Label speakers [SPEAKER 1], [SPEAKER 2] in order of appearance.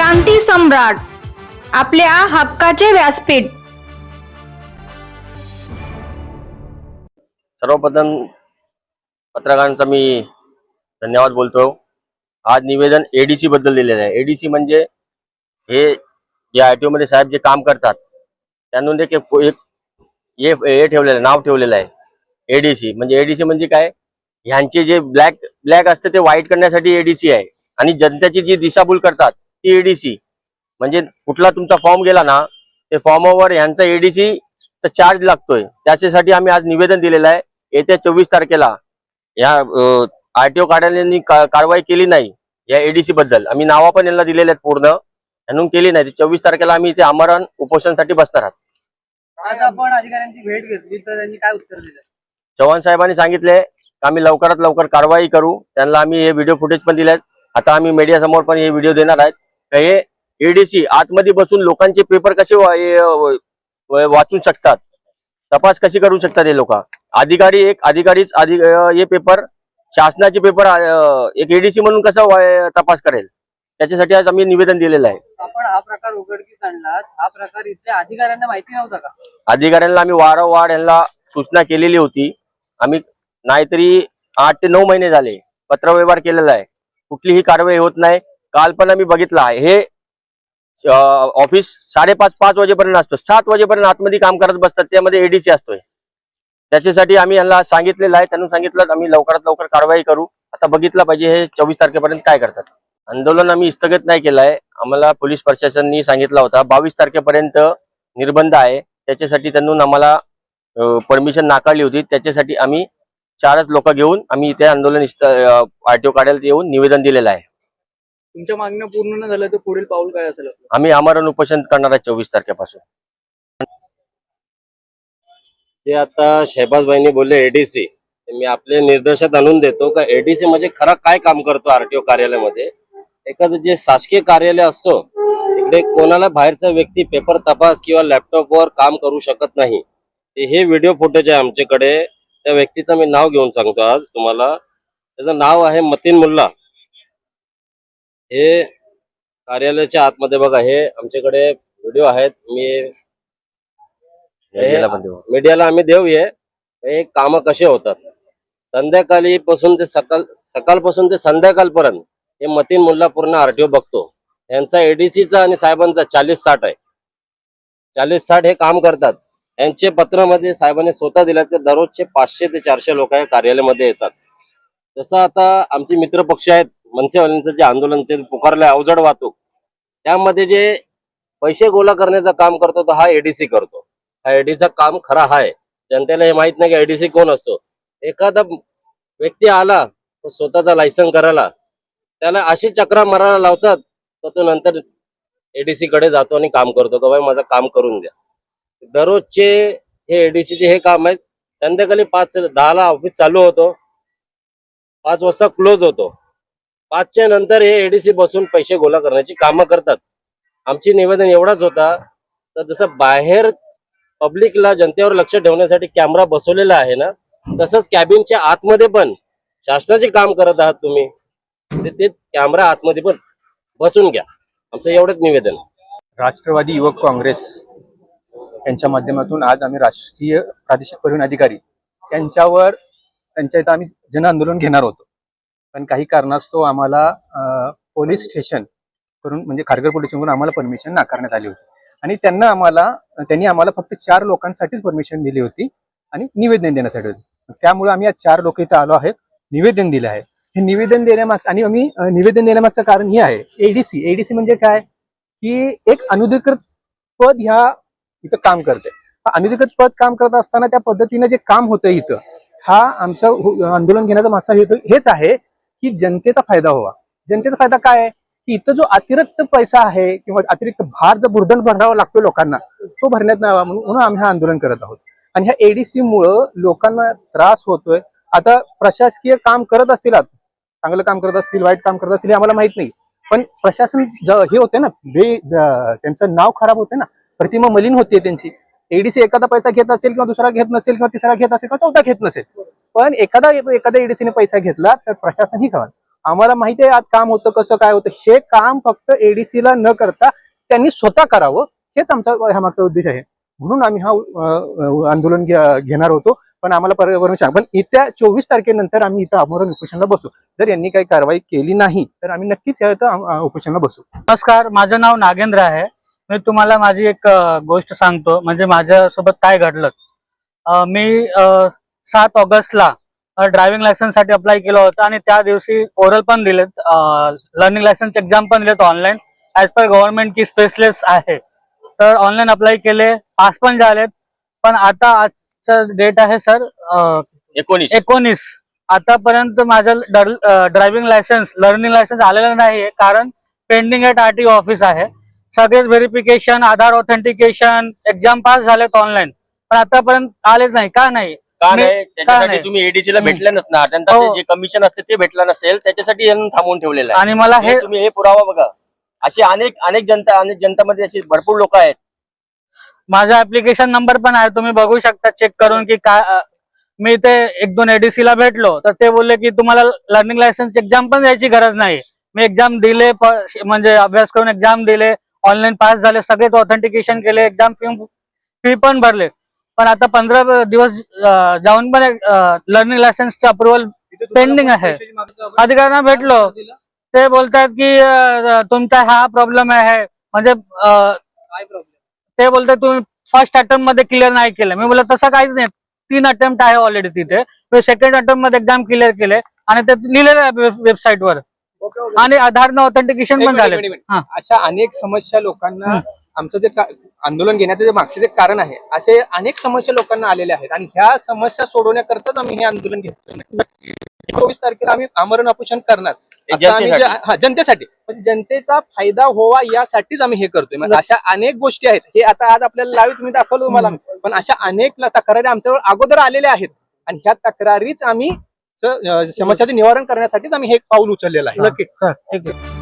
[SPEAKER 1] क्रांती सम्राट, आपल्या हक्काचे व्यासपीठ।
[SPEAKER 2] सर्वप्रथम पत्रकारांचा मी धन्यवाद बोलतो। आज निवेदन एडीसी बद्दल दिलेलं आहे। एडीसी म्हणजे हे जे आरटीओ मध्ये साहेब जे काम करतात त्यांना एक हे ठेवलेलं नाव ठेवलेलं आहे एडीसी। म्हणजे एडीसी म्हणजे काय, ह्यांचे जे ब्लॅक असते ते व्हाईट करण्यासाठी एडीसी आहे, आणि जनतेची जी दिशाभूल करतात ती एडीसी। म्हणजे कुठला तुमचा फॉर्म गेला ना, ते फॉर्मवर ह्यांचा एडीसी चा चार्ज लागतोय। त्याच्यासाठी आम्ही आज निवेदन दिलेलं आहे। येत्या 24 तारखेला या आरटीओ कार्यालयाने कारवाई केली नाही या एडीसी बद्दल, आम्ही नावा पण यांना दिलेले आहेत पूर्ण, म्हणून केली नाही, 24 तारखेला आम्ही इथे आमरण उपोषणासाठी बसणार आहोत।
[SPEAKER 3] आज आपण अधिकाऱ्यांची भेट घेतली तर त्यांनी काय उत्तर दिलं?
[SPEAKER 2] चव्हाण साहेबांनी सांगितले की आम्ही लवकरात लवकर कारवाई करू। त्यांना आम्ही हे व्हिडिओ फुटेज पण दिलेत। आता आम्ही मीडिया समोर पण हे व्हिडिओ देणार आहेत। हे एडीसी आतमध्ये बसून लोकांचे पेपर कसे वाचू शकतात, तपास कशी करू शकतात हे लोक। अधिकारीच हे पेपर शासनाचे पेपर एक एडीसी म्हणून कसं तपास करेल, त्याच्यासाठी आज आम्ही निवेदन दिलेलं आहे।
[SPEAKER 3] आपण हा प्रकार उघडकीस आणलात, हा प्रकार इथल्या अधिकाऱ्यांना माहिती नव्हता का?
[SPEAKER 2] अधिकाऱ्यांना आम्ही वारंवार यांना सूचना केलेली होती। आम्ही नाहीतरी 8 ते 9 महिने झाले पत्रव्यवहार केलेला आहे, कुठलीही कारवाई होत नाही। काल पण आम्ही बघितलं आहे, हे ऑफिस 5:30 वाजेपर्यंत असतो, 7 वाजेपर्यंत आतमध्ये काम करत बसतात, त्यामध्ये एडीसी असतोय। त्याच्यासाठी आम्ही यांना सांगितलेलं आहे, त्यांनी सांगितलं आम्ही लवकरात लवकर कारवाई करू। आता बघितलं पाहिजे हे 24 तारखेपर्यंत काय करतात। आंदोलन आम्ही स्थगित नाही केलं आहे। आम्हाला पोलीस प्रशासनाने सांगितलं होता 22 तारखेपर्यंत निर्बंध आहे, त्याच्यासाठी त्यांनी आम्हाला परमिशन नाकारली होती। त्याच्यासाठी आम्ही 4च लोक घेऊन आम्ही इथे आंदोलन आरटीओ कार्यालयात येऊन निवेदन दिलेलं आहे।
[SPEAKER 3] तुमच्या मागण्या पूर्ण न झाल्या तर पुढील पाऊल काय असेल?
[SPEAKER 2] आम्ही आमरण उपोषण करणार आहे 24 तारखेपासून।
[SPEAKER 4] ते आता शहबाजबाईंनी बोलले एडीसी, मी आपले निर्देशात आणून देतो का एडीसी म्हणजे खरा काय काम करतो आरटीओ कार्यालयामध्ये। एखादं जे शासकीय कार्यालय असतो तिकडे कोणाला बाहेरचा व्यक्ती पेपर तपास किंवा लॅपटॉपवर काम करू शकत नाही। हे व्हिडिओ फुटेज आहे आमच्याकडे। त्या व्यक्तीचं मी नाव घेऊन सांगतो आज तुम्हाला। त्याचं नाव आहे मतीन मुल्ला। हे कार्यालयाच्या आतमध्ये बघा, हे आमच्याकडे व्हिडिओ आहेत, मी मीडियाला आम्ही देऊये हे काम कसे होतात। संध्याकाळीपासून ते सकाळपासून ते संध्याकाळपर्यंत हे मतीन मुल्ला पूर्ण आरटीओ बघतो। यांचा एडीसीचा आणि साहेबांचा 40-60 आहे, 40-60 हे काम करतात। यांचे पत्रामध्ये साहेबांनी स्वतः दिला की दररोजचे 500 ते 400 लोक या कार्यालयामध्ये येतात। जसं आता आमचे मित्र पक्ष आहेत, मनसेवाल्यांचं जे आंदोलनचे पुकारले अवजड वाहतूक, त्यामध्ये जे पैसे गोळा करण्याचं काम करतो तो हा एडीसी करतो। हा एडीसीचं काम खरा आहे। जनतेला हे माहित नाही की एडीसी कोण असतो। एखादा व्यक्ती आला तो स्वतःचा लायसन करायला, त्याला अशी चक्रा मारायला लावतात तर तो नंतर एडीसी कडे जातो आणि काम करतो का भाई माझं काम करून द्या। दररोजचे हे एडीसीचे हे काम आहेत। संध्याकाळी 5-10 ऑफिस चालू होतो, 5 वाजता क्लोज होतो। 5च्या नंतर हे एडीसी बसून पैसे गोळा करण्याची कामं करतात। आमची निवेदन एवढाच होता तर जसं बाहेर पब्लिकला जनतेवर लक्ष ठेवण्यासाठी कॅमेरा बसवलेला आहे ना, तसंच कॅबिनच्या आतमध्ये पण शासनाचे काम करत आहात तुम्ही, ते कॅमेरा आतमध्ये पण बसून घ्या, आमचं एवढंच निवेदन।
[SPEAKER 5] राष्ट्रवादी युवक काँग्रेस यांच्या माध्यमातून आज आम्ही राष्ट्रीय प्रादेशिक परिवहन अधिकारी त्यांच्या इथं आम्ही जन आंदोलन घेणार होतो, पण काही कारणास्तव आम्हाला पोलीस स्टेशन करून म्हणजे खारघर पोलीस स्टेशन आम्हाला परमिशन नाकारण्यात आली होती। आणि त्यांनी आम्हाला फक्त 4 लोकांसाठीच परमिशन दिली होती आणि निवेदन देण्यासाठी होती। त्यामुळे आम्ही आज 4 लोक इथं आलो आहेत, निवेदन दिले आहे। हे निवेदन देण्यामागचं आणि आम्ही निवेदन देण्यामागचं कारण हे आहे, एडीसी म्हणजे काय की एक अनधिकृत पद ह्या इथं काम करते। अनधिकृत पद काम करत असताना त्या पद्धतीने जे काम होतं इथं, हा आमचं आंदोलन घेण्याचा मागचा हेच आहे की जनतेचा फायदा व्हावा। जनतेचा फायदा काय आहे की इथं जो अतिरिक्त पैसा आहे किंवा अतिरिक्त भार जो बुर्दन भरावा लागतो लोकांना, तो भरण्यात नाही यावा म्हणून आम्ही हे आंदोलन करत आहोत। आणि ह्या एडीसी मुळे लोकांना त्रास होतोय। आता प्रशासकीय काम करत असतील, चांगलं काम करत असतील, वाईट काम करत असतील, आम्हाला माहित नाही, पण प्रशासन हे होते ना, त्यांचं नाव खराब होते ना, प्रतिमा मलिन होते त्यांची। एडीसी एखादा पैसा घेत असेल किंवा दुसरा घेत नसेल किंवा तिसरा घेत असेल किंवा चौथा घेत नसेल, पण एखादा एडीसीने पैसा घेतला तर प्रशासन ही खबर। आम्हाला माहिती आहे आज काम होतं कसं काय होतं, हे काम फक्त एडीसी ला न करता त्यांनी स्वतः करावं, हेच आमचा ह्या मागचा उद्देश आहे. म्हणून आम्ही हा आंदोलन घेणार होतो. पण आम्हाला परमिशन, पण येत्या 24 तारखेनंतर आम्ही इथं आमरण उपोषणाला बसू. जर यांनी काही कारवाई केली नाही तर आम्ही नक्कीच या इथं उपोषणाला बसू.
[SPEAKER 6] नमस्कार, माझं नाव नागेंद्र आहे. मी तुम्हाला माझी एक गोष्ट सांगतो, म्हणजे माझ्यासोबत काय घडलं. मी 7 ऑगस्टला ड्रायव्हिंग लायसन्स साठी अप्लाय केलं होतं आणि त्या दिवशी ओरल पण दिलेत, लर्निंग लायसन्स एक्झाम पण दिलेत ऑनलाईन ऍज पर गव्हर्नमेंट की स्पेशलिस्ट आहे. तर ऑनलाईन अप्लाय केले, पास पण झालेत. पण आता आजचा डेट आहे सर 19. आतापर्यंत माझं ड्रायव्हिंग लायसन्स लर्निंग लायसन्स आलेलं नाहीये, कारण पेंडिंग ॲट आरटीओ ऑफिस आहे. सगळेच व्हेरिफिकेशन, आधार ऑथेंटिकेशन, एक्झाम पास झालेत ऑनलाईन, पण आतापर्यंत आलेच नाही. का नाही?
[SPEAKER 2] का नाही? त्याच्यासाठी तुम्ही एडीसी ला भेटले नसणार, त्यांचं जे कमिशन असते ते भेटलं नसेल, त्याच्यासाठी यांनी थांबवून ठेवलेलं आहे.
[SPEAKER 6] आणि मला हे
[SPEAKER 2] तुम्ही हे पुरावा बघा. अशी अनेक जनतामध्ये अशी भरपूर लोक आहेत.
[SPEAKER 6] माझा ऍप्लिकेशन नंबर पण आहे, तुम्ही बघू शकता चेक करून की काय. मी ते 1-2 एडीसी ला भेटलो तर ते बोलले की तुम्हाला लर्निंग लायसन्स एक्झाम पण द्यायची गरज नाही. मी एक्झाम दिले, म्हणजे अभ्यास करून एक्झाम दिले, ऑनलाईन पास झाले, सगळेच ऑथेंटिकेशन केले, एक्झाम फी पण भरले. पण आता 15 दिवस जाऊन पण लर्निंग लायसन्सचं अप्रुव्हल पेंडिंग आहे. अधिकाऱ्यांना भेटलो, ते बोलतात की तुमचा हा प्रॉब्लेम आहे. म्हणजे
[SPEAKER 3] काय प्रॉब्लेम?
[SPEAKER 6] ते बोलतात तुम्ही फर्स्ट अटेम्प्ट मध्ये क्लिअर नाही केलं. मी बोललो तसं काहीच नाही, 3 अटेम्प्ट आहे ऑलरेडी तिथे. मी सेकंड अटेम्प्ट मध्ये एक्झाम क्लिअर केले आणि ते लिहिलेलं आहे वेबसाईट वर, आणि आधारनं ऑथेंटिकेशन पण झाले.
[SPEAKER 5] अशा अनेक समस्या लोकांना, आमचं जे आंदोलन घेण्याचं जे मागचे जे कारण आहे, असे अनेक समस्या लोकांना आलेल्या आहेत आणि ह्या समस्या सोडवण्याकरताच आम्ही हे आंदोलन घेतो. 24 तारखेला आम्ही आमरण उपोषण करणार. आता आम्ही जनतेसाठी, म्हणजे जनतेचा फायदा व्हावा यासाठीच आम्ही हे करतोय. म्हणजे अशा अनेक गोष्टी आहेत, हे आता आज आपल्याला लाईव्ह तुम्ही दाखवलं तुम्हाला, पण अशा अनेक तक्रारी आमच्यावर अगोदर आलेल्या आहेत आणि ह्या तक्रारीच आम्ही समस्याचे निवारण करण्यासाठीच आम्ही हे पाऊल उचललेलं आहे.
[SPEAKER 6] नक्की, ठीक आहे.